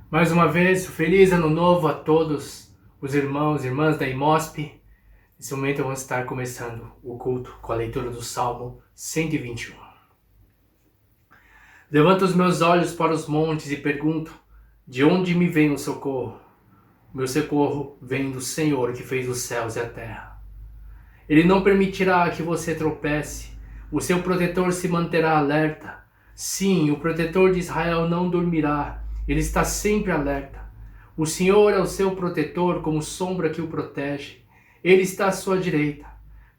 Mais uma vez, feliz ano novo a todos os irmãos e irmãs da IMOSP. Nesse momento vamos estar começando o culto com a leitura do Salmo 121. Levanto os meus olhos para os montes e pergunto, de onde me vem o socorro? Meu socorro vem do Senhor que fez os céus e a terra. Ele não permitirá que você tropece, o seu protetor se manterá alerta. Sim, o protetor de Israel não dormirá. Ele está sempre alerta. O Senhor é o seu protetor, como sombra que o protege. Ele está à sua direita.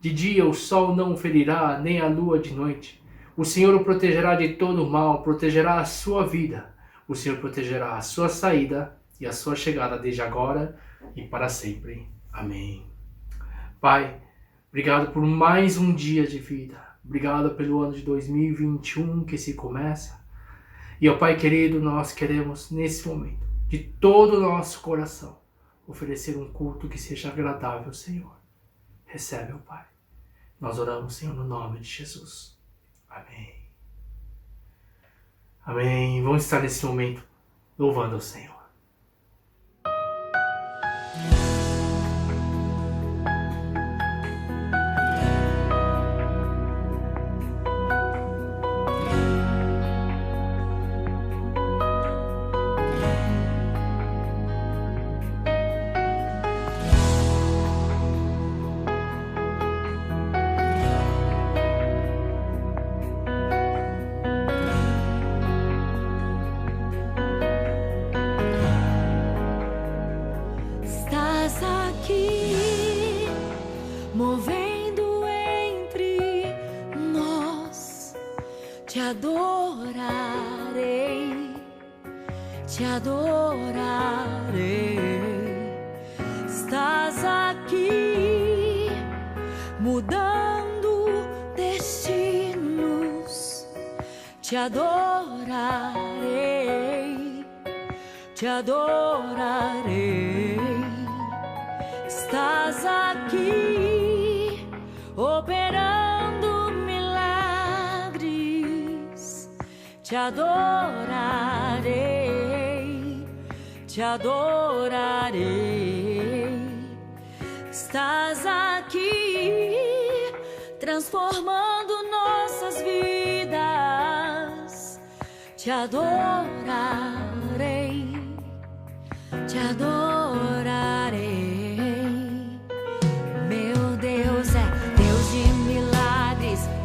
De dia o sol não o ferirá, nem a lua de noite. O Senhor o protegerá de todo o mal, protegerá a sua vida. O Senhor protegerá a sua saída e a sua chegada desde agora e para sempre. Amém. Pai, obrigado por mais um dia de vida. Obrigado pelo ano de 2021 que se começa. E, ó Pai querido, nós queremos, nesse momento, de todo o nosso coração, oferecer um culto que seja agradável, Senhor. Recebe, ó Pai. Nós oramos, Senhor, no nome de Jesus. Amém. Amém. Vamos estar nesse momento louvando ao Senhor. Movendo entre nós, te adorarei, te adorarei. Estás aqui, mudando destinos, te adorarei, te adorarei. Estás aqui, operando milagres, te adorarei, te adorarei. Estás aqui, transformando nossas vidas, te adorarei, te adorarei.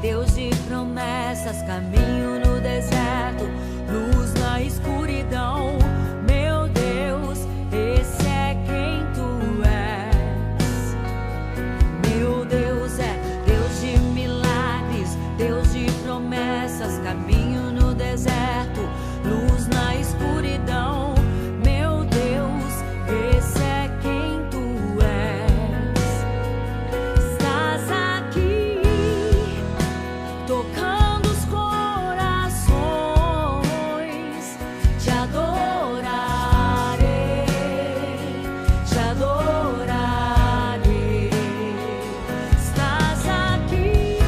Deus de promessas, caminho no deserto, luz na escuridão. Meu Deus, esse é quem tu és. Meu Deus é Deus de milagres, Deus de promessas, caminho no deserto, luz na escuridão. Meu Deus, esse é quem tu és. Estás aqui, tocando os corações, te adorarei, te adorarei. Estás aqui,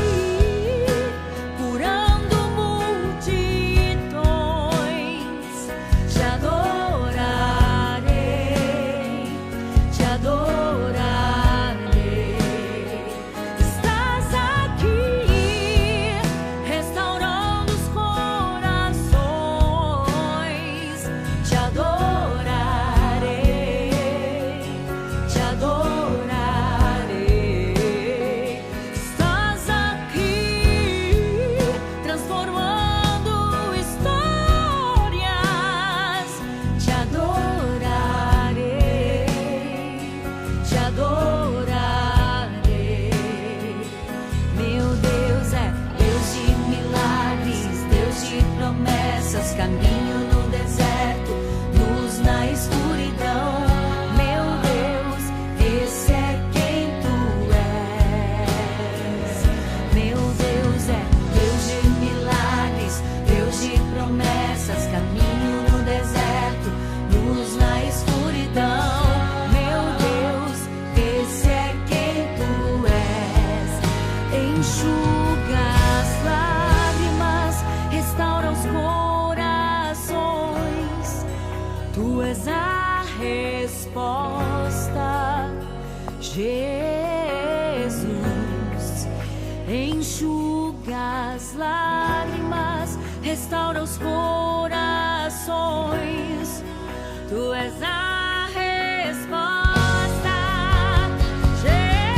curando multidões, te adorarei, te adorarei. Estás aqui, restaurando os corações, te adorarei, te adorarei. Estás aqui, transformando histórias, te adorarei, te adorarei. Meu Deus é Deus de milagres, Deus de promessas, caminho no deserto, és a resposta, Jesus. Enxuga as lágrimas, restaura os corações. Tu és a resposta, Jesus.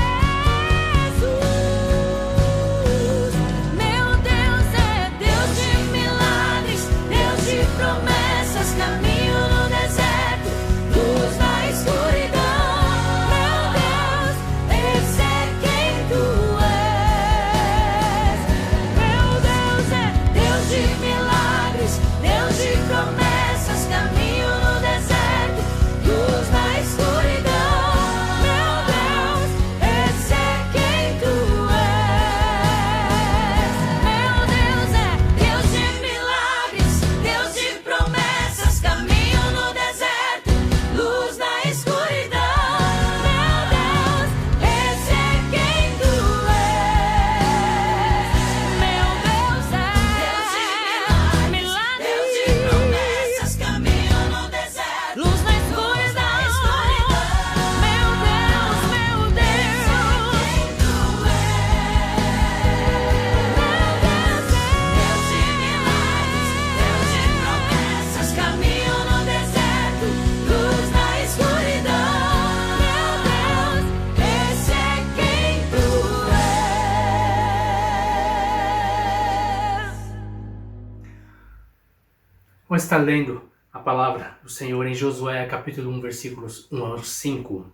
Meu Deus é Deus de milagres, Deus de promessas, caminho no deserto, luz na escuridão. Meu Deus, esse é quem tu és. Meu Deus é Deus de milagres, Deus de promessas, caminho no deserto, luz na escuridão. Meu Deus, esse é quem tu és. Meu Deus é Deus de milagres, Deus de promessas, caminho no deserto, luz na escuridão. Meu Deus, esse é quem tu és. Meu Deus é Deus de milagres, Deus de promessas, caminho no deserto, luz na escuridão. Meu Deus, meu Deus, Deus de milagres, Deus de promessas, caminho no deserto, luz na escuridão. Meu Deus, esse é quem tu és. Vamos estar lendo a palavra do Senhor em Josué, capítulo 1, versículos 1 ao 5.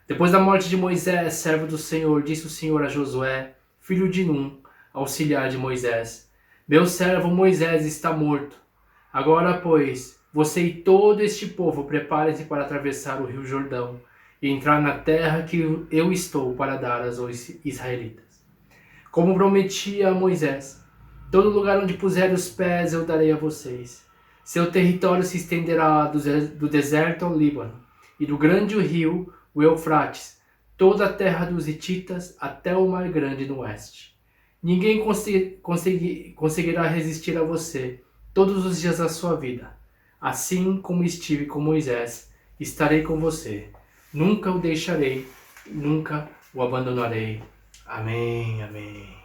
Depois da morte de Moisés, servo do Senhor, disse o Senhor a Josué, filho de Num, auxiliar de Moisés: Meu servo Moisés está morto. Agora, pois, você e todo este povo preparem-se para atravessar o rio Jordão e entrar na terra que eu estou para dar aos israelitas. Como prometi a Moisés, todo lugar onde puser os pés eu darei a vocês. Seu território se estenderá do deserto ao Líbano e do grande rio, o Eufrates, toda a terra dos hititas até o Mar Grande no oeste. Ninguém conseguirá resistir a você todos os dias da sua vida. Assim como estive com Moisés, estarei com você. Nunca o deixarei, nunca o abandonarei. Amém, amém.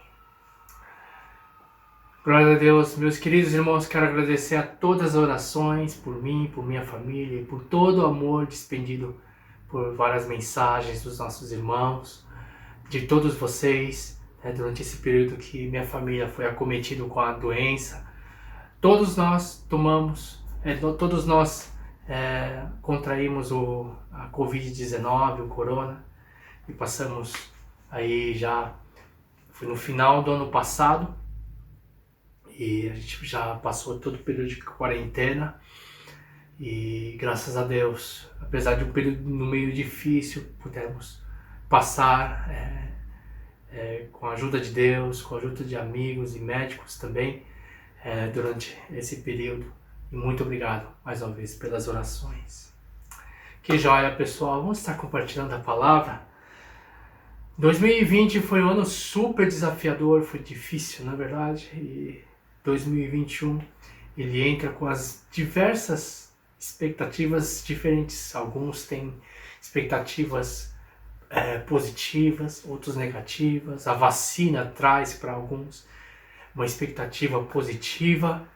Glória a Deus, meus queridos irmãos, quero agradecer a todas as orações por mim, por minha família e por todo o amor despendido por várias mensagens dos nossos irmãos, de todos vocês, durante esse período que minha família foi acometida com a doença. Todos nós contraímos a Covid-19, o Corona, e passamos aí foi no final do ano passado, e a gente já passou todo o período de quarentena, e graças a Deus, apesar de um período no meio difícil, pudemos passar com a ajuda de Deus, com a ajuda de amigos e médicos também, durante esse período. E muito obrigado mais uma vez pelas orações. Que joia, pessoal! Vamos estar compartilhando a palavra. 2020 foi um ano super desafiador, foi difícil, na verdade, e 2021 ele entra com as diversas expectativas diferentes. Alguns têm expectativas positivas, outros negativas. A vacina traz para alguns uma expectativa positiva,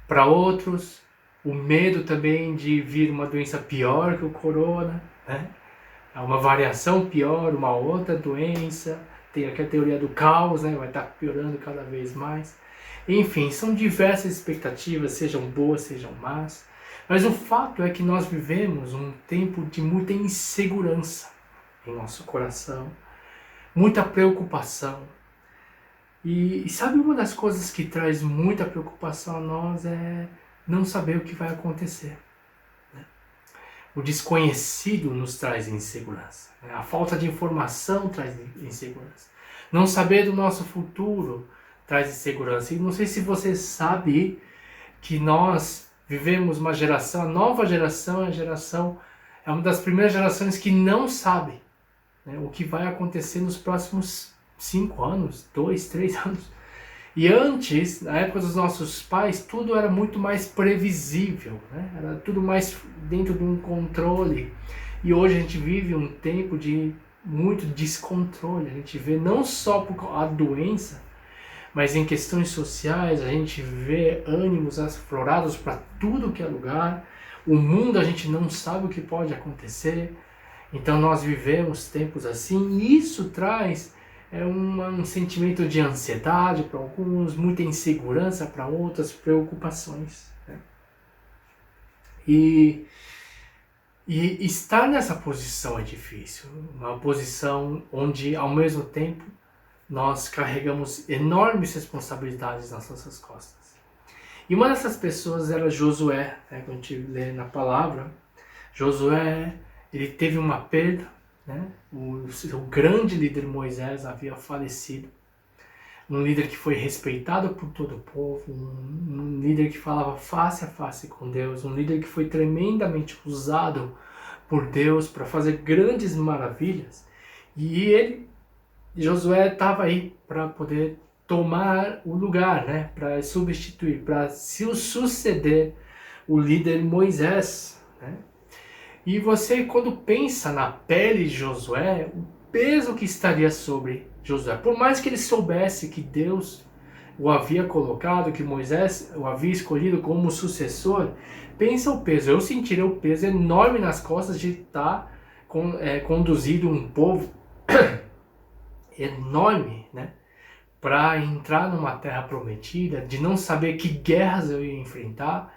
para outros o medo também de vir uma doença pior que o corona, né? Uma variação pior, uma outra doença. Tem aqui a teoria do caos, né? Vai estar piorando cada vez mais. Enfim, são diversas expectativas, sejam boas, sejam más. Mas o fato é que nós vivemos um tempo de muita insegurança em nosso coração, muita preocupação. E sabe, uma das coisas que traz muita preocupação a nós é não saber o que vai acontecer. O desconhecido nos traz insegurança. A falta de informação traz insegurança. Não saber do nosso futuro traz insegurança. E não sei se você sabe que nós vivemos uma geração, a nova geração é uma das primeiras gerações que não sabe, o que vai acontecer nos próximos 5 anos, 2, 3 anos. E antes, na época dos nossos pais, tudo era muito mais previsível, né? Era tudo mais dentro de um controle. E hoje a gente vive um tempo de muito descontrole. A gente vê não só por a doença, mas em questões sociais, a gente vê ânimos aflorados para tudo que é lugar. O mundo a gente não sabe o que pode acontecer. Então nós vivemos tempos assim, e isso traz um sentimento de ansiedade para alguns, muita insegurança para outras, preocupações, né? E estar nessa posição é difícil, uma posição onde ao mesmo tempo nós carregamos enormes responsabilidades nas nossas costas. E uma dessas pessoas era Josué, né? Quando a gente lê na palavra, Josué, ele teve uma perda, né? O seu grande líder Moisés havia falecido. Um líder que foi respeitado por todo o povo, um líder que falava face a face com Deus, um líder que foi tremendamente usado por Deus para fazer grandes maravilhas. E Josué estava aí para poder tomar o lugar, né? Para substituir, para se suceder o líder Moisés, né? E você, quando pensa na pele de Josué, o peso que estaria sobre Josué, por mais que ele soubesse que Deus o havia colocado, que Moisés o havia escolhido como sucessor, pensa o peso. Eu sentiria o peso enorme nas costas de estar conduzindo um povo enorme, né, para entrar numa terra prometida, de não saber que guerras eu ia enfrentar.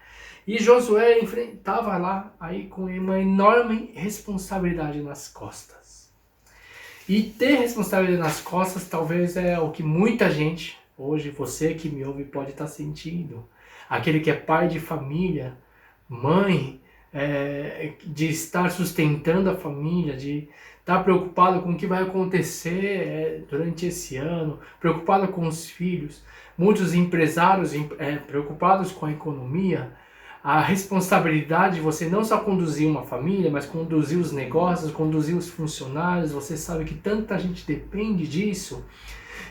E Josué enfrentava lá aí com uma enorme responsabilidade nas costas. E ter responsabilidade nas costas talvez é o que muita gente, hoje você que me ouve pode estar sentindo. Aquele que é pai de família, mãe, de estar sustentando a família, de estar preocupado com o que vai acontecer durante esse ano, preocupado com os filhos. Muitos empresários preocupados com a economia. A responsabilidade de você não só conduzir uma família, mas conduzir os negócios, conduzir os funcionários. Você sabe que tanta gente depende disso.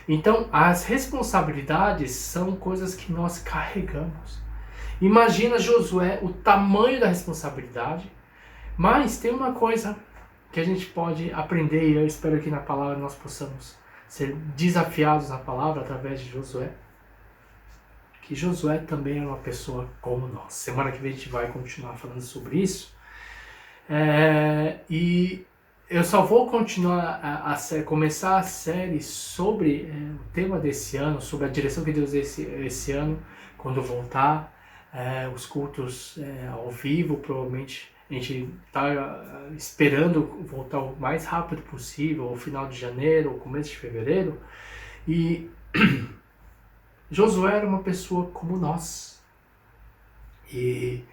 Então, as responsabilidades são coisas que nós carregamos. Imagina Josué, o tamanho da responsabilidade. Mas tem uma coisa que a gente pode aprender, e eu espero que na palavra nós possamos ser desafiados na palavra através de Josué. Que Josué também era uma pessoa como nós. Semana que vem a gente vai continuar falando sobre isso. E eu só vou continuar começar a série sobre o tema desse ano, sobre a direção que Deus deu esse ano, quando voltar. Os cultos ao vivo, provavelmente a gente está esperando voltar o mais rápido possível, ao final de janeiro, ou começo de fevereiro. E Josué era uma pessoa como nós. E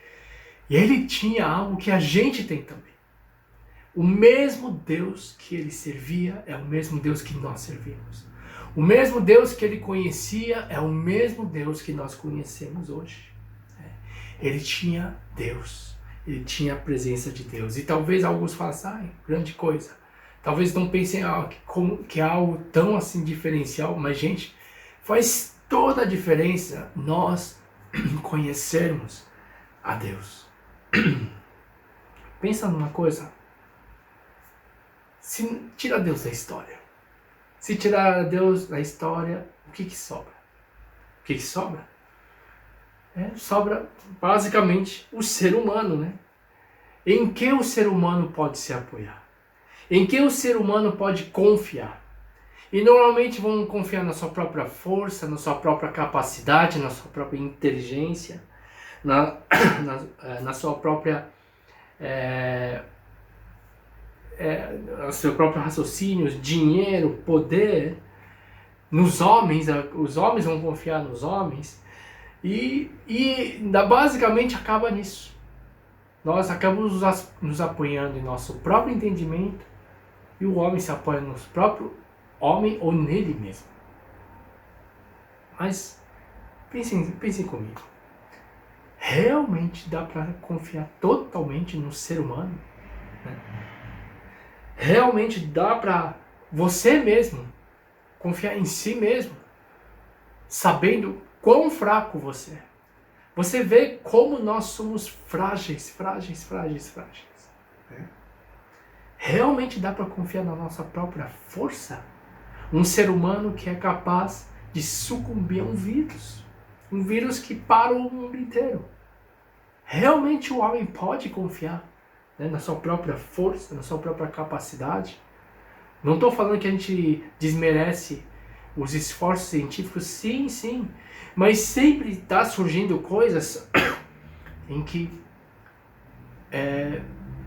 ele tinha algo que a gente tem também. O mesmo Deus que ele servia é o mesmo Deus que nós servimos. O mesmo Deus que ele conhecia é o mesmo Deus que nós conhecemos hoje. Ele tinha Deus. Ele tinha a presença de Deus. E talvez alguns falem, grande coisa. Talvez não pensem que é algo tão assim diferencial, mas gente, faz toda a diferença nós conhecermos a Deus. Pensa numa coisa. Se tira Deus da história. Se tirar Deus da história, o que sobra? O que sobra? Sobra basicamente o ser humano, né? Em que o ser humano pode se apoiar? Em que o ser humano pode confiar? E normalmente vão confiar na sua própria força, na sua própria capacidade, na sua própria inteligência, na sua própria no seu próprio raciocínio, dinheiro, poder, nos homens. Os homens vão confiar nos homens e basicamente acaba nisso. Nós acabamos nos apoiando em nosso próprio entendimento e o homem se apoia no próprio homem ou nele mesmo. Mas pensem comigo. Realmente dá para confiar totalmente no ser humano? Né? Realmente dá para você mesmo confiar em si mesmo? sabendo quão fraco você é. Você vê como nós somos frágeis. Né? Realmente dá para confiar na nossa própria força? Um ser humano que é capaz de sucumbir a um vírus que para o mundo inteiro. Realmente o homem pode confiar, né, na sua própria força, na sua própria capacidade? Não estou falando que a gente desmerece os esforços científicos, sim, mas sempre está surgindo coisas em que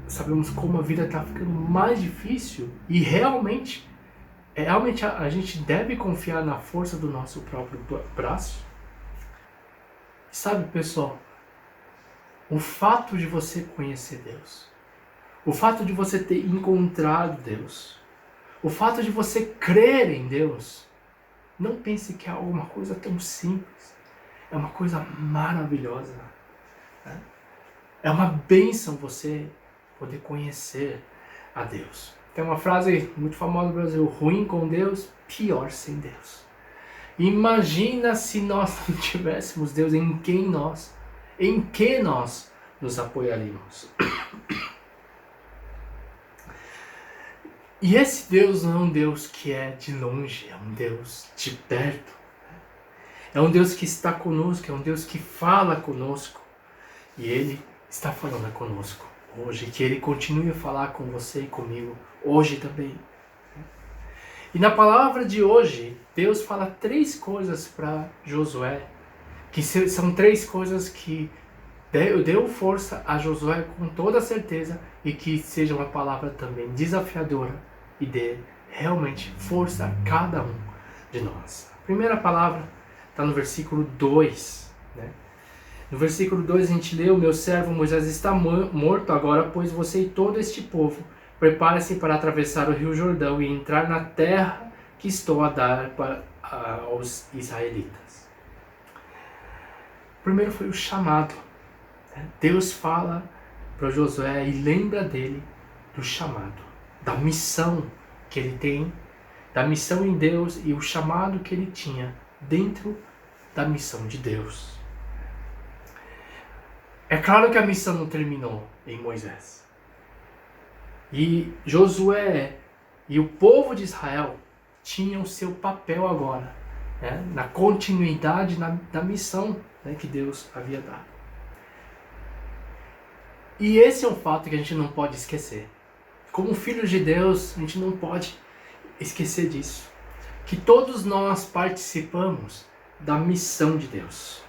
sabemos como a vida está ficando mais difícil e realmente a gente deve confiar na força do nosso próprio braço. Sabe, pessoal, o fato de você conhecer Deus, o fato de você ter encontrado Deus, o fato de você crer em Deus, não pense que é alguma coisa tão simples. É uma coisa maravilhosa. Né? É uma bênção você poder conhecer a Deus. Tem uma frase muito famosa no Brasil: ruim com Deus, pior sem Deus. Imagina se nós não tivéssemos Deus, em que nós nos apoiaríamos. E esse Deus não é um Deus que é de longe, é um Deus de perto. É um Deus que está conosco, é um Deus que fala conosco. E Ele está falando conosco hoje, que Ele continue a falar com você e comigo hoje também. E na palavra de hoje, Deus fala 3 coisas para Josué, que são 3 coisas que deu força a Josué com toda certeza, e que seja uma palavra também desafiadora e dê realmente força a cada um de nós. A primeira palavra está no versículo 2. Né? No versículo 2 a gente lê: o meu servo Moisés está morto agora, pois você e todo este povo prepare-se para atravessar o rio Jordão e entrar na terra que estou a dar aos israelitas. Primeiro foi o chamado. Deus fala para Josué e lembra dele do chamado, da missão que ele tem, da missão em Deus e o chamado que ele tinha dentro da missão de Deus. É claro que a missão não terminou em Moisés. E Josué e o povo de Israel tinham seu papel agora, né, na continuidade da missão, né, que Deus havia dado. E esse é um fato que a gente não pode esquecer. Como filhos de Deus, a gente não pode esquecer disso. Que todos nós participamos da missão de Deus.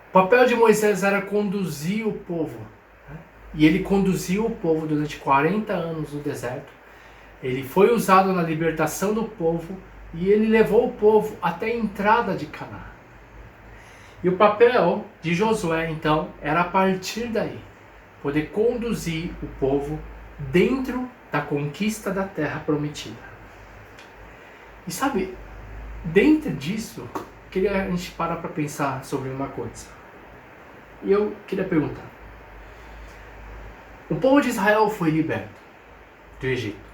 O papel de Moisés era conduzir o povo. Né? E ele conduziu o povo durante 40 anos no deserto. Ele foi usado na libertação do povo e ele levou o povo até a entrada de Canaã. E o papel de Josué, então, era a partir daí poder conduzir o povo dentro da conquista da terra prometida. E sabe, dentro disso, queria a gente parar para pensar sobre uma coisa. E eu queria perguntar: o povo de Israel foi liberto do Egito.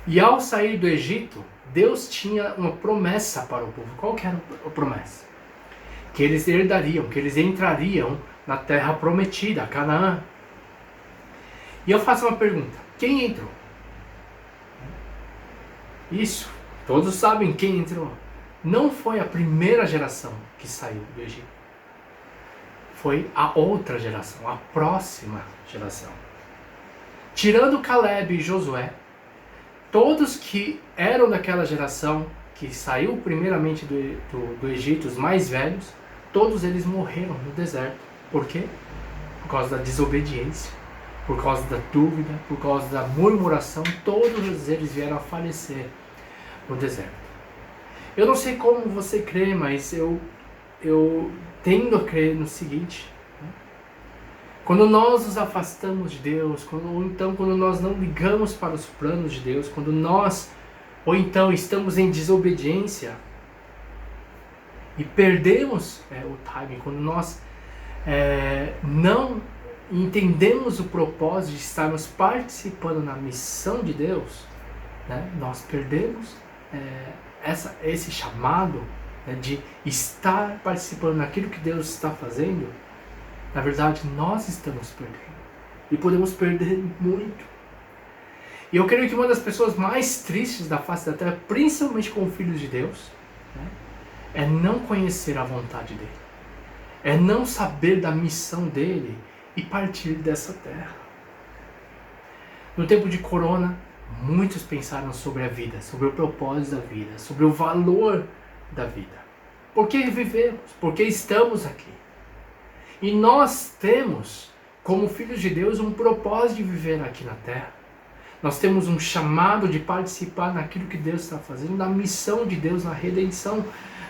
E ao sair do Egito, Deus tinha uma promessa para o povo. Qual que era a promessa? Que eles herdariam, que eles entrariam na terra prometida, Canaã. E eu faço uma pergunta: quem entrou? Isso, todos sabem quem entrou. Não foi a primeira geração que saiu do Egito. Foi a outra geração, a próxima geração. Tirando Caleb e Josué, todos que eram daquela geração que saiu primeiramente do Egito, os mais velhos, todos eles morreram no deserto. Por quê? Por causa da desobediência, por causa da dúvida, por causa da murmuração. Todos eles vieram a falecer no deserto. Eu não sei como você crê, mas eu tendo a crer no seguinte: né? Quando nós nos afastamos de Deus, quando nós não ligamos para os planos de Deus, quando nós, ou então estamos em desobediência e perdemos o timing, quando nós não entendemos o propósito de estarmos participando na missão de Deus, né, nós perdemos esse chamado, né, de estar participando daquilo que Deus está fazendo, na verdade nós estamos perdendo. E podemos perder muito. E eu creio que uma das pessoas mais tristes da face da terra, principalmente com filhos de Deus, né, é não conhecer a vontade dele. É não saber da missão dele e partir dessa terra. No tempo de corona, muitos pensaram sobre a vida, sobre o propósito da vida, sobre o valor da vida. Por que vivemos? Por que estamos aqui? E nós temos, como filhos de Deus, um propósito de viver aqui na terra. Nós temos um chamado de participar naquilo que Deus está fazendo, na missão de Deus, na redenção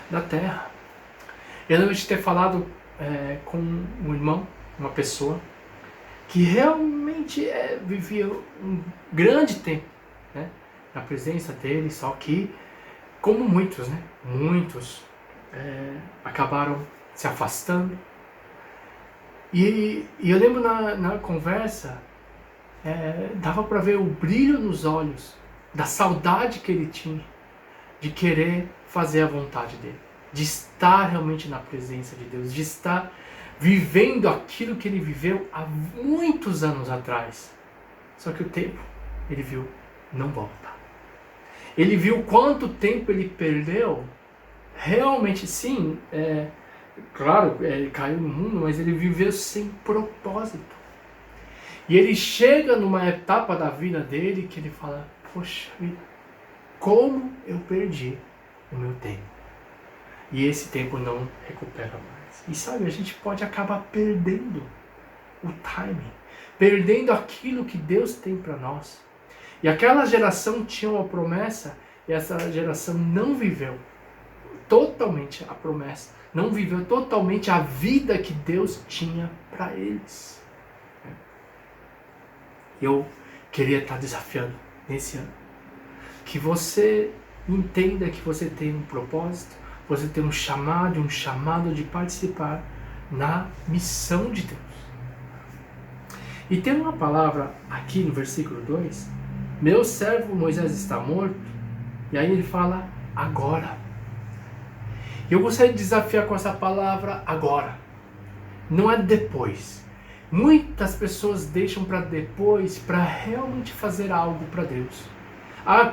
da terra. Eu lembro de ter falado com um irmão, uma pessoa, que realmente vivia um grande tempo, né, na presença dele, só que, como muitos, né, muitos acabaram se afastando. E eu lembro na conversa, dava para ver o brilho nos olhos, da saudade que ele tinha, de querer fazer a vontade dele, de estar realmente na presença de Deus, de estar vivendo aquilo que ele viveu há muitos anos atrás. Só que o tempo, ele viu, não volta. Ele viu quanto tempo ele perdeu. Realmente, sim, claro, ele caiu no mundo, mas ele viveu sem propósito. E ele chega numa etapa da vida dele que ele fala, poxa vida, como eu perdi o meu tempo. E esse tempo não recupera mais. E sabe, a gente pode acabar perdendo o timing, perdendo aquilo que Deus tem para nós. E aquela geração tinha uma promessa e essa geração não viveu totalmente a promessa, não viveu totalmente a vida que Deus tinha para eles. Eu queria estar desafiando nesse ano que você entenda que você tem um propósito, você tem um chamado de participar na missão de Deus. E tem uma palavra aqui no versículo 2, meu servo Moisés está morto, e aí ele fala agora. Eu gostaria de desafiar com essa palavra agora, não é depois. Muitas pessoas deixam para depois para realmente fazer algo para Deus.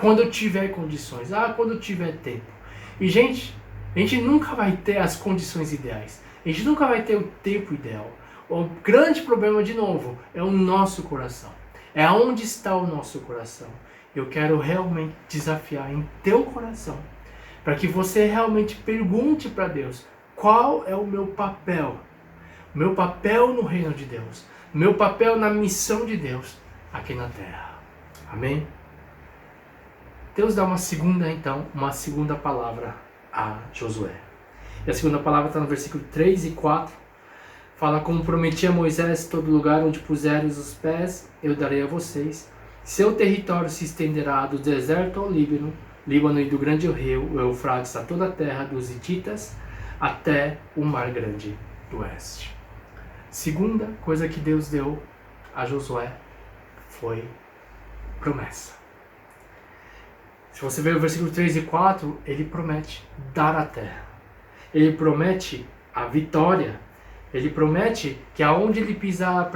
Quando eu tiver condições, quando eu tiver tempo. E gente, a gente nunca vai ter as condições ideais. A gente nunca vai ter o tempo ideal. O grande problema, de novo, é o nosso coração. É onde está o nosso coração. Eu quero realmente desafiar em teu coração, para que você realmente pergunte para Deus, qual é o meu papel? O meu papel no reino de Deus. O meu papel na missão de Deus aqui na terra. Amém? Deus dá uma segunda palavra a Josué. E a segunda palavra está no versículo 3 e 4. Fala, como prometi a Moisés, todo lugar onde puseres os pés, eu darei a vocês. Seu território se estenderá do deserto ao Líbano e do grande rio, o Eufrates, a toda a terra dos Hititas, até o Mar Grande do Oeste. Segunda coisa que Deus deu a Josué foi promessa. Se você ver o versículo 3 e 4, ele promete dar a terra. Ele promete a vitória. Ele promete que aonde ele pisar a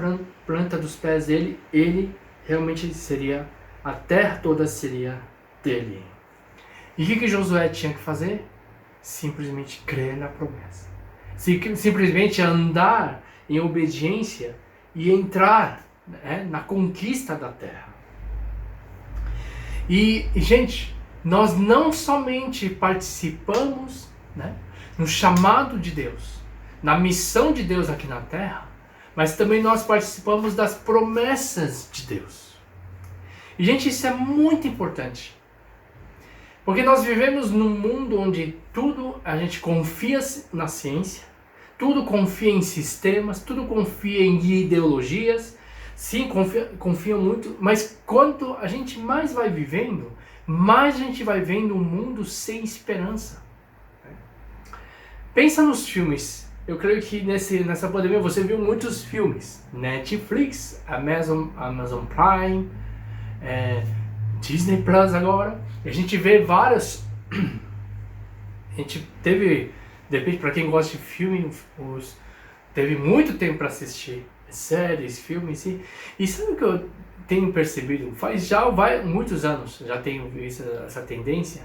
planta dos pés dele, ele realmente seria, a terra toda seria dele. E o que Josué tinha que fazer? Simplesmente crer na promessa. Simplesmente andar em obediência e entrar, na conquista da terra. E, gente, nós não somente participamos, no chamado de Deus, na missão de Deus aqui na terra, mas também nós participamos das promessas de Deus. E, gente, isso é muito importante. Porque nós vivemos num mundo onde tudo a gente confia na ciência, tudo confia em sistemas, tudo confia em ideologias. Sim, confia muito, mas quanto a gente mais vai vivendo, mais a gente vai vendo um mundo sem esperança. Pensa nos filmes. Eu creio que nessa pandemia você viu muitos filmes. Netflix, Amazon Prime, Disney Plus agora. A gente vê vários a gente teve, depende, para quem gosta de filme, teve muito tempo para assistir séries, filmes, e sabe o que eu tenho percebido? Vai muitos anos, já tenho visto essa tendência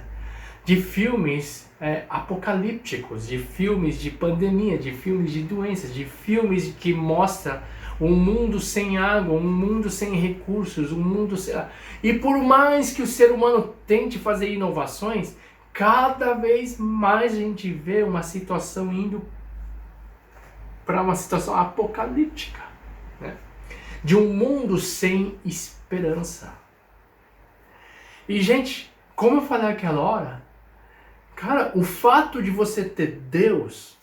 de filmes apocalípticos, de filmes de pandemia, de filmes de doenças, de filmes que mostram um mundo sem água, um mundo sem recursos, um mundo sem... E por mais que o ser humano tente fazer inovações, cada vez mais a gente vê uma situação indo para uma situação apocalíptica, né? De um mundo sem esperança. E, gente, como eu falei naquela hora, cara, o fato de você ter Deus,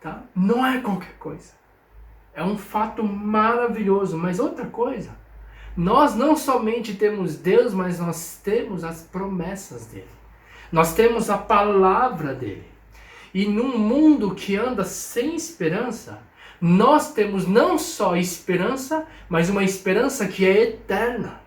tá, não é qualquer coisa. É um fato maravilhoso, mas outra coisa, nós não somente temos Deus, mas nós temos as promessas dele. Nós temos a palavra dele. E num mundo que anda sem esperança, nós temos não só esperança, mas uma esperança que é eterna.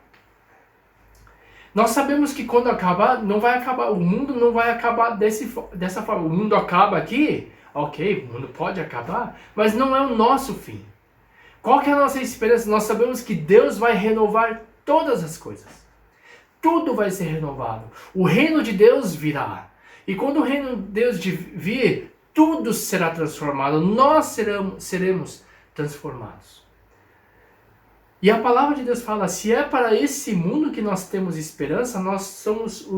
Nós sabemos que quando acabar, não vai acabar, o mundo não vai acabar dessa forma. O mundo acaba aqui, ok, o mundo pode acabar, mas não é o nosso fim. Qual que é a nossa esperança? Nós sabemos que Deus vai renovar todas as coisas. Tudo vai ser renovado. O reino de Deus virá. E quando o reino de Deus vir, tudo será transformado. Nós seremos transformados. E a palavra de Deus fala, se é para esse mundo que nós temos esperança, nós somos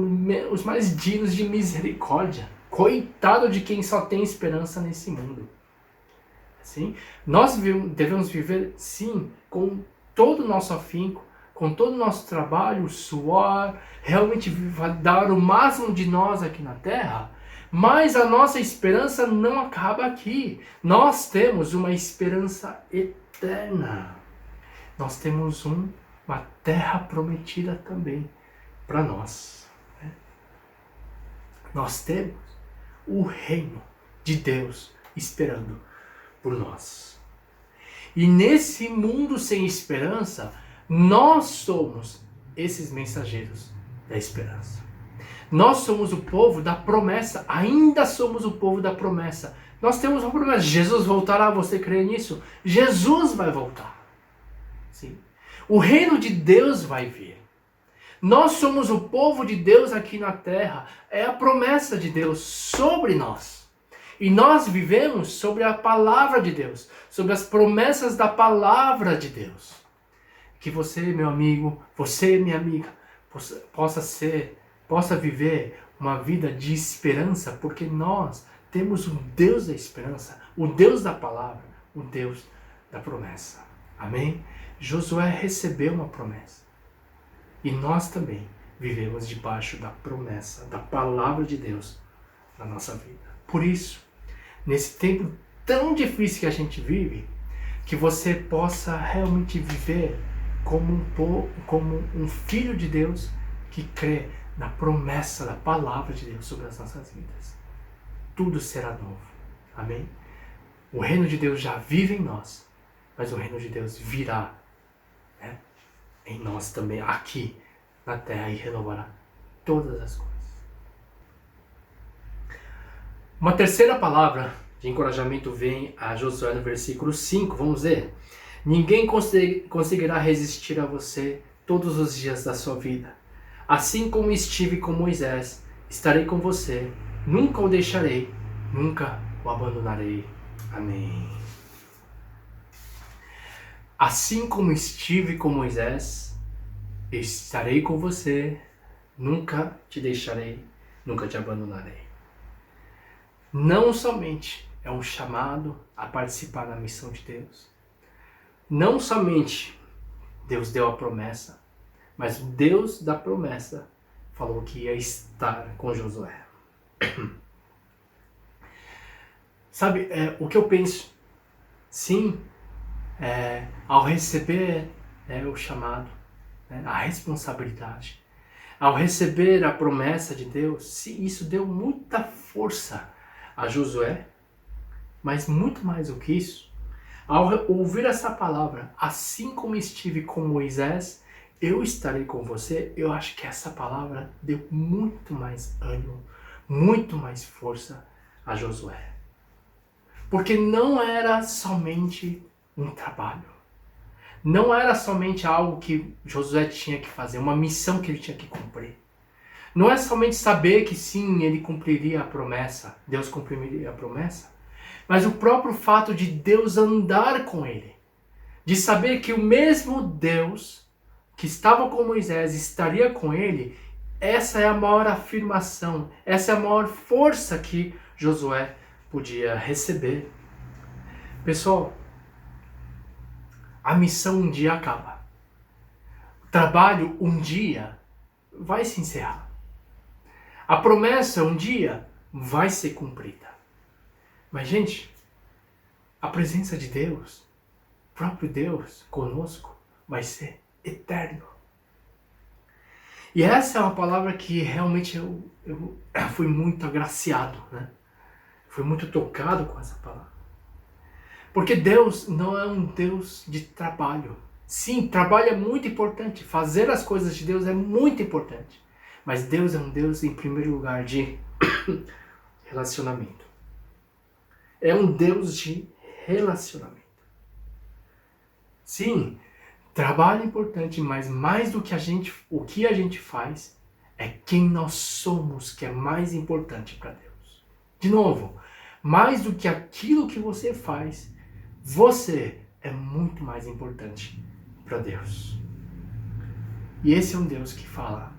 os mais dignos de misericórdia. Coitado de quem só tem esperança nesse mundo. Sim? Nós devemos viver, sim, com todo o nosso afinco, com todo o nosso trabalho, suor, realmente dar o máximo de nós aqui na terra, mas a nossa esperança não acaba aqui. Nós temos uma esperança eterna. Nós temos uma terra prometida também para nós. Né? Nós temos o reino de Deus esperando por nós. E nesse mundo sem esperança, nós somos esses mensageiros da esperança. Nós somos o povo da promessa, ainda somos o povo da promessa. Nós temos uma promessa, Jesus voltará, você crê nisso? Jesus vai voltar. Sim. O reino de Deus vai vir. Nós somos o povo de Deus aqui na terra. É a promessa de Deus sobre nós. E nós vivemos sobre a palavra de Deus, sobre as promessas da palavra de Deus. Que você, meu amigo, você, minha amiga, possa viver uma vida de esperança, porque nós temos o Deus da esperança, o Deus da palavra, o Deus da promessa. Amém? Josué recebeu uma promessa. E nós também vivemos debaixo da promessa, da palavra de Deus na nossa vida. Por isso, nesse tempo tão difícil que a gente vive, que você possa realmente viver como um filho de Deus que crê na promessa da palavra de Deus sobre as nossas vidas. Tudo será novo. Amém? O reino de Deus já vive em nós, mas o reino de Deus virá, né, em nós também, aqui na terra, e renovará todas as coisas. Uma terceira palavra de encorajamento vem a Josué no versículo 5. Vamos ver. Ninguém conseguirá resistir a você todos os dias da sua vida. Assim como estive com Moisés, estarei com você. Nunca o deixarei, nunca o abandonarei. Amém. Assim como estive com Moisés, estarei com você, nunca te deixarei, nunca te abandonarei. Não somente é um chamado a participar da missão de Deus, não somente Deus deu a promessa, mas o Deus da promessa falou que ia estar com Josué. Sabe, o que eu penso? Sim, ao receber o chamado, a responsabilidade, ao receber a promessa de Deus, sim, isso deu muita força a Josué, mas muito mais do que isso, ao ouvir essa palavra, assim como estive com Moisés, eu estarei com você, eu acho que essa palavra deu muito mais ânimo, muito mais força a Josué. Porque não era somente um trabalho. Não era somente algo que Josué tinha que fazer, uma missão que ele tinha que cumprir. Não é somente saber que sim, ele cumpriria a promessa, Deus cumpriria a promessa, mas o próprio fato de Deus andar com ele. De saber que o mesmo Deus que estava com Moisés estaria com ele, essa é a maior afirmação, essa é a maior força que Josué podia receber. Pessoal, a missão um dia acaba. O trabalho um dia vai se encerrar. A promessa um dia vai ser cumprida. Mas, gente, a presença de Deus, o próprio Deus conosco, vai ser eterno. E essa é uma palavra que realmente eu fui muito agraciado, né? Fui muito tocado com essa palavra. Porque Deus não é um Deus de trabalho. Sim, trabalho é muito importante. Fazer as coisas de Deus é muito importante. Mas Deus é um Deus, em primeiro lugar, de relacionamento. É um Deus de relacionamento. Sim, trabalho é importante, mas mais do que o que a gente faz é quem nós somos que é mais importante para Deus. De novo, mais do que aquilo que você faz, você é muito mais importante para Deus. E esse é um Deus que fala: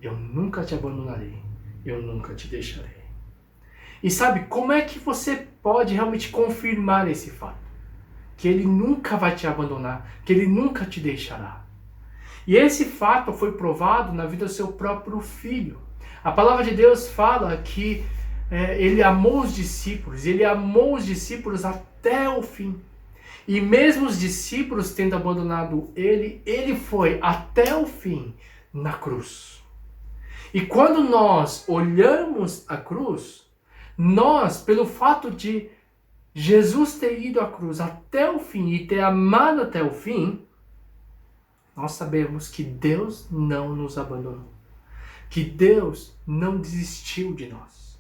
eu nunca te abandonarei, eu nunca te deixarei. E sabe, como é que você pode realmente confirmar esse fato? Que Ele nunca vai te abandonar, que Ele nunca te deixará. E esse fato foi provado na vida do seu próprio filho. A palavra de Deus fala que Ele amou os discípulos, e Ele amou os discípulos até o fim. E mesmo os discípulos tendo abandonado Ele, Ele foi até o fim na cruz. E quando nós olhamos a cruz, nós, pelo fato de Jesus ter ido à cruz até o fim e ter amado até o fim, nós sabemos que Deus não nos abandonou. Que Deus não desistiu de nós.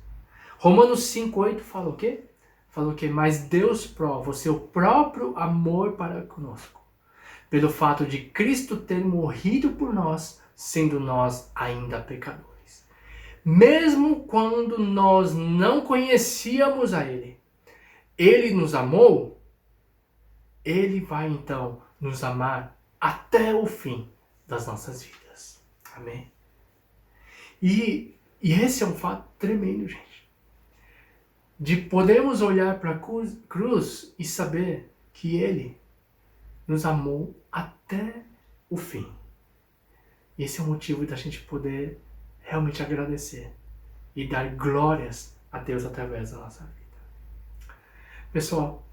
Romanos 5,8 fala o quê? Fala o quê? Mas Deus prova o seu próprio amor para conosco, pelo fato de Cristo ter morrido por nós, sendo nós ainda pecadores. Mesmo quando nós não conhecíamos a Ele, Ele nos amou, Ele vai então nos amar até o fim das nossas vidas. Amém? E esse é um fato tremendo, gente. De podermos olhar para a cruz e saber que Ele nos amou até o fim. Esse é o motivo da gente poder realmente agradecer e dar glórias a Deus através da nossa vida. Pessoal,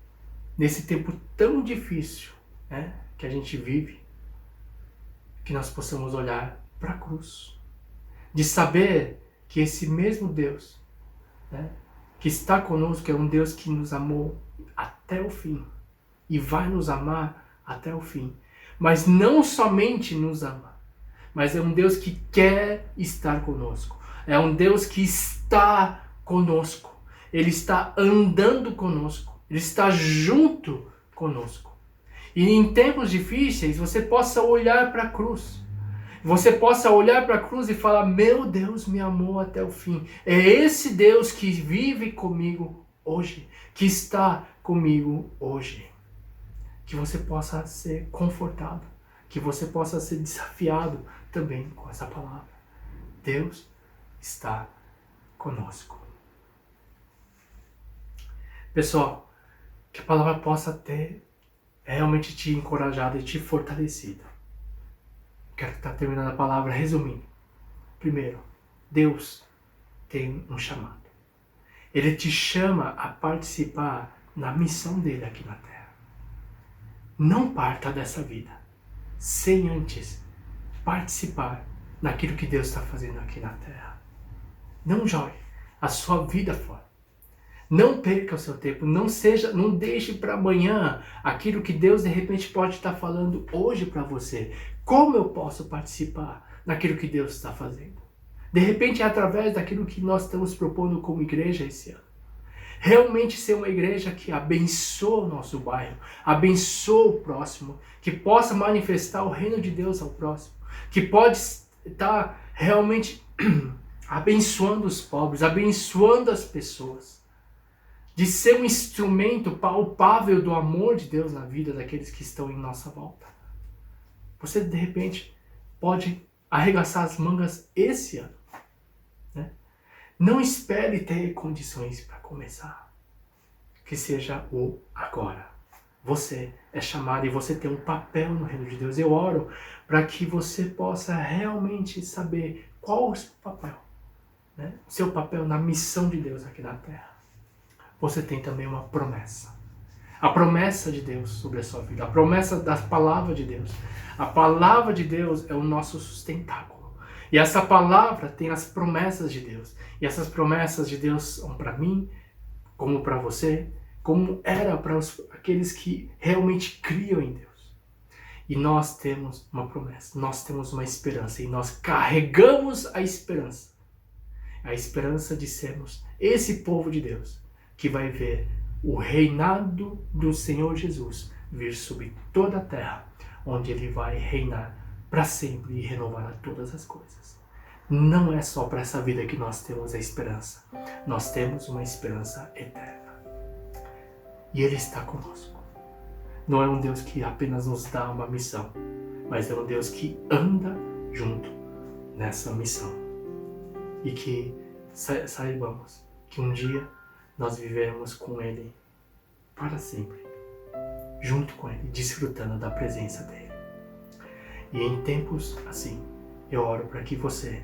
nesse tempo tão difícil, né, que a gente vive, que nós possamos olhar para a cruz. De saber que esse mesmo Deus, né, que está conosco, é um Deus que nos amou até o fim e vai nos amar até o fim. Mas não somente nos ama, mas é um Deus que quer estar conosco. É um Deus que está conosco. Ele está andando conosco. Ele está junto conosco. E em tempos difíceis, você possa olhar para a cruz. Você possa olhar para a cruz e falar: meu Deus me amou até o fim. É esse Deus que vive comigo hoje, que está comigo hoje. Que você possa ser confortado, que você possa ser desafiado também com essa palavra. Deus está conosco. Pessoal, que a palavra possa ter realmente te encorajado e te fortalecido. Quero estar terminando a palavra resumindo. Primeiro, Deus tem um chamado. Ele te chama a participar na missão dele aqui na terra. Não parta dessa vida sem antes participar naquilo que Deus está fazendo aqui na terra. Não jogue a sua vida fora. Não perca o seu tempo. Não deixe para amanhã aquilo que Deus de repente pode estar falando hoje para você. Como eu posso participar naquilo que Deus está fazendo? De repente é através daquilo que nós estamos propondo como igreja esse ano. Realmente ser uma igreja que abençoa o nosso bairro, abençoa o próximo, que possa manifestar o reino de Deus ao próximo, que pode estar realmente abençoando os pobres, abençoando as pessoas, de ser um instrumento palpável do amor de Deus na vida daqueles que estão em nossa volta. Você de repente pode arregaçar as mangas esse ano, né? Não espere ter condições para começar. Que seja o agora. Você é chamado e você tem um papel no reino de Deus. Eu oro para que você possa realmente saber qual é o seu papel, né? O seu papel na missão de Deus aqui na terra. Você tem também uma promessa. A promessa de Deus sobre a sua vida. A promessa da palavra de Deus. A palavra de Deus é o nosso sustentáculo. E essa palavra tem as promessas de Deus. E essas promessas de Deus são para mim, como para você, como era para aqueles que realmente criam em Deus. E nós temos uma promessa, nós temos uma esperança. E nós carregamos a esperança. A esperança de sermos esse povo de Deus que vai ver o reinado do Senhor Jesus vir sobre toda a terra, onde Ele vai reinar para sempre e renovar todas as coisas. Não é só para essa vida que nós temos a esperança. Nós temos uma esperança eterna. E Ele está conosco. Não é um Deus que apenas nos dá uma missão, mas é um Deus que anda junto nessa missão. E que saibamos que um dia nós viveremos com Ele para sempre, junto com Ele, desfrutando da presença dEle. E em tempos assim, eu oro para que você,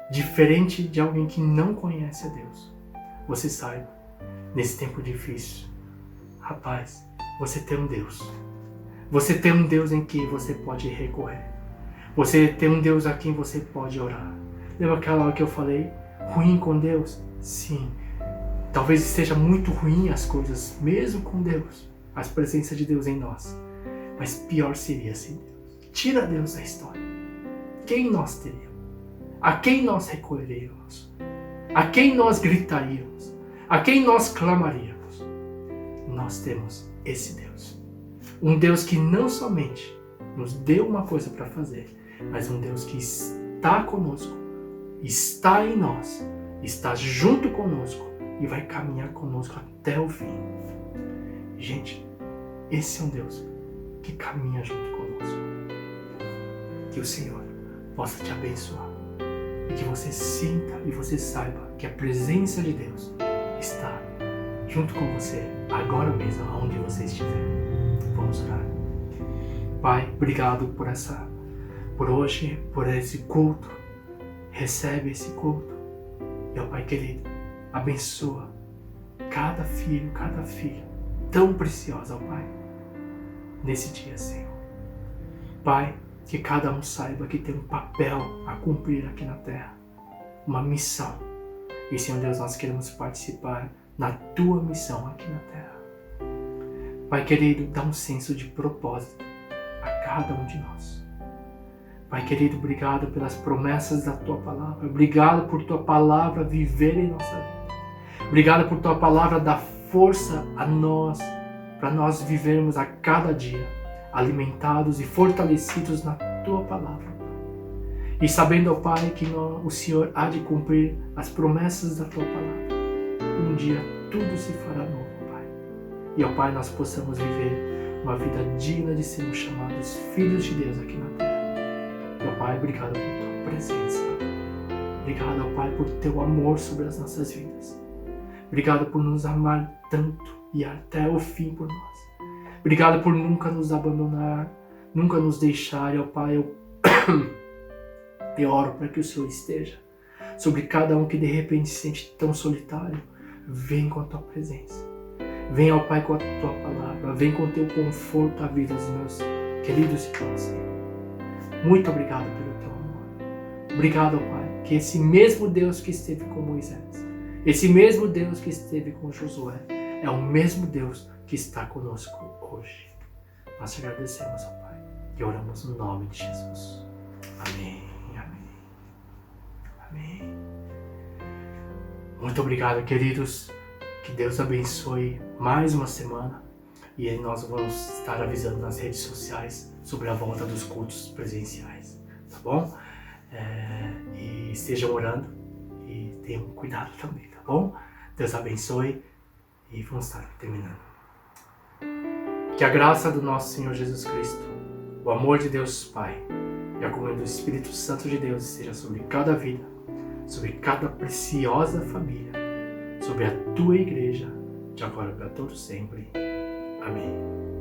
diferente de alguém que não conhece a Deus, você saiba, nesse tempo difícil, rapaz, você tem um Deus. Você tem um Deus em que você pode recorrer. Você tem um Deus a quem você pode orar. Lembra aquela hora que eu falei? Ruim com Deus? Sim. Talvez seja muito ruim as coisas, mesmo com Deus, a presença de Deus em nós. Mas pior seria sem Deus. Tira Deus da história. Quem nós teríamos? A quem nós recorreríamos? A quem nós gritaríamos? A quem nós clamaríamos? Nós temos esse Deus. Um Deus que não somente nos deu uma coisa para fazer, mas um Deus que está conosco, está em nós, está junto conosco e vai caminhar conosco até o fim. Gente, esse é um Deus que caminha junto conosco. Que o Senhor possa te abençoar e que você sinta e você saiba que a presença de Deus está junto com você agora mesmo, aonde você estiver. Vamos orar. Pai, obrigado por hoje, por esse culto. Recebe esse culto. E ó Pai querido, abençoa cada filho, tão preciosa, ó Pai, nesse dia, Senhor. Pai, que cada um saiba que tem um papel a cumprir aqui na terra, uma missão. E, Senhor Deus, nós queremos participar na Tua missão aqui na terra. Pai querido, dá um senso de propósito a cada um de nós. Pai querido, obrigado pelas promessas da Tua palavra. Obrigado por Tua palavra viver em nossa vida. Obrigado por Tua palavra dar força a nós, para nós vivermos a cada dia, alimentados e fortalecidos na Tua palavra. E sabendo, ó Pai, que o Senhor há de cumprir as promessas da Tua palavra. Um dia tudo se fará novo, Pai. E, ó Pai, nós possamos viver uma vida digna de sermos chamados filhos de Deus aqui na terra. E, ó Pai, obrigado por Tua presença. Obrigado, ó Pai, por Teu amor sobre as nossas vidas. Obrigado por nos amar tanto e até o fim por nós. Obrigado por nunca nos abandonar, nunca nos deixar. E, ó Pai, eu oro para que o Senhor esteja sobre cada um que de repente se sente tão solitário. Vem com a Tua presença. Vem, ó Pai, com a Tua palavra. Vem com o Teu conforto à vida dos meus queridos irmãos, Senhor. Muito obrigado pelo Teu amor. Obrigado, ó Pai, que esse mesmo Deus que esteve com Moisés, esse mesmo Deus que esteve com Josué, é o mesmo Deus que está conosco hoje. Nós te agradecemos, ó Pai, e oramos no nome de Jesus. Amém. Amém. Amém. Muito obrigado, queridos. Que Deus abençoe mais uma semana. E nós vamos estar avisando nas redes sociais sobre a volta dos cultos presenciais, tá bom? E estejam orando e tenham cuidado também, tá bom? Deus abençoe e vamos estar terminando. Que a graça do nosso Senhor Jesus Cristo, o amor de Deus Pai e a comunhão do Espírito Santo de Deus esteja sobre cada vida, sobre cada preciosa família, sobre a tua igreja, de agora para todos sempre. Amém.